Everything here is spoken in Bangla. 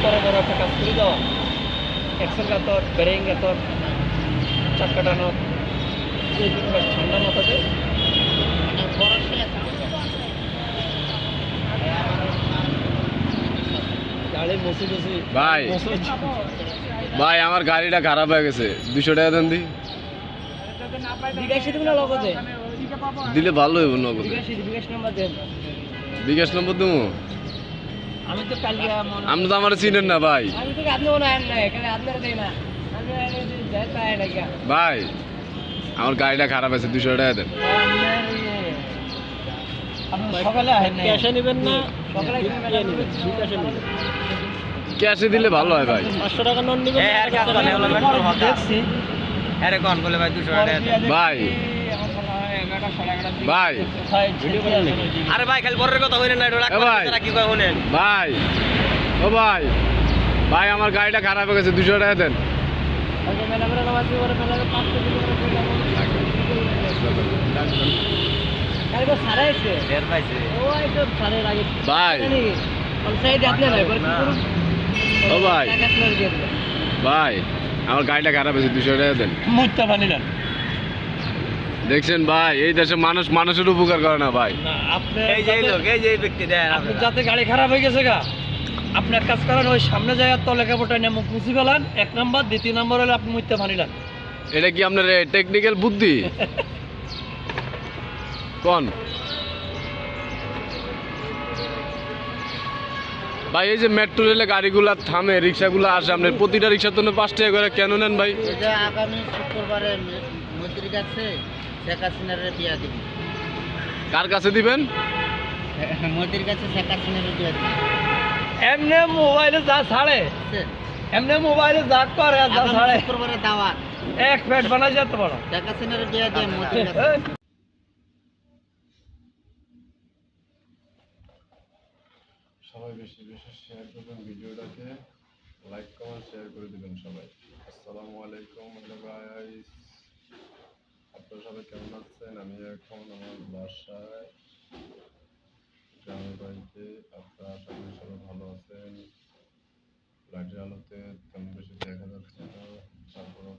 বড় বড় একটা কাজ করে দেওয়া, এক্সেল গাতর, বেরিং গাতর, চাক্কা টানো, এইগুলো বেশ ঠান্ডা মাথাতে গাড়ি বসে বসে ভাই ভাই আমার গাড়িটা খারাপ হয়ে গেছে, 200 টাকা দেন দি। বিকাশ দিব না লগতে দিলে ভালো হইব নগদে। বিকাশ নাম্বার দেন। বিকাশ নম্বর দেবো? আমি তো কালকে আপনি তো আমার চিনেন না ভাই। আমি তো আপনি মনে হয় না, এখানে আপনারা দেয় না, আমি যাই পাই না কি ভাই আমার গাড়িটা খারাপ আছে, 200 টাকা দেন। সকালে আসেন না, ক্যাশে নেবেন না? সকালে ক্যাশে দিলে ভালো হয় ভাই। 500 টাকা নন নেবেন? দেখছি আরে কোন বলে ভাই 200 টাকা ভাই ভাই আরে ভাই খালি বড়ের কথা কইলেন না, এটা রাখ ভাই কি কয় শুনেন ভাই। ও ভাই ভাই আমার গাড়িটা খারাপ হয়ে গেছে, 200 টাকা দেন। ওকে মেলা মেলা নামাজ পড়ে মেলা 500 টাকা করে কালকে সারা আছে ঢের পাইছে ওই তো সারা লাগে ভাই পঞ্চায়েত আপনি না এবার কি করুন? ও ভাই টাকা আপনার দিয়ে দেন। ভাই আমার গাড়িটা খারাপ হয়েছে, 200 টাকা দেন। মুত্তা বানি না দেখছেন ভাই এই দেশে মানুষ মানুষের উপকার করে না ভাই। আপনি এই যে লোক এই যে ব্যক্তি দেন আপনি যাতে গাড়ি খারাপ হয়ে গেছে গা, আপনি এক কাজ করেন, ওই সামনে জায়গার তলে কাপড়টা নিয়ে মুখ মুছি ফেলান 1 নাম্বার, 2 নাম্বার হলে আপনি মুত্তা বানিলেন। এটা কি আপনার টেকনিক্যাল বুদ্ধি কোন ভাই? এই যে মেট্রো রেলে গাড়িগুলা থামে, রিক্সাগুলো আসে, আপনার প্রতিটা রিক্সার জন্য 5 টাকা করে কেন নেন ভাই? এটা আগামী শুক্রবারে মন্ত্রীর কাছে শেখ হাসিনার বিয়া দিব। কার কাছে দিবেন? মোদির কাছে শেখ হাসিনার বিয়া দিব। এমনি মোবাইলে যা ছাড়ে, এমনি মোবাইলে যা করে আর যা ছাড়ে, শুক্রবারে দাওয়াত, এক প্লেট বানাই যেতে পারো। শেখ হাসিনার বিয়া দিয়ে মোদির কাছে। সবাই বেশি বেশি শেয়ার করবেন ভিডিওটাকে, লাইক কমেন্ট শেয়ার করে দিবেন সবাই। আসসালামু আলাইকুম, হ্যালো গাইস, আপনারা সবাই কেমন আছেন? আমি এখন আমার বাসায়, গ্রামের বাড়িতে। আপনারা আশা করি সবাই ভালো আছেন। লাইটের আলোতে তেমন বেশি দেখা যাচ্ছে না, তারপরেও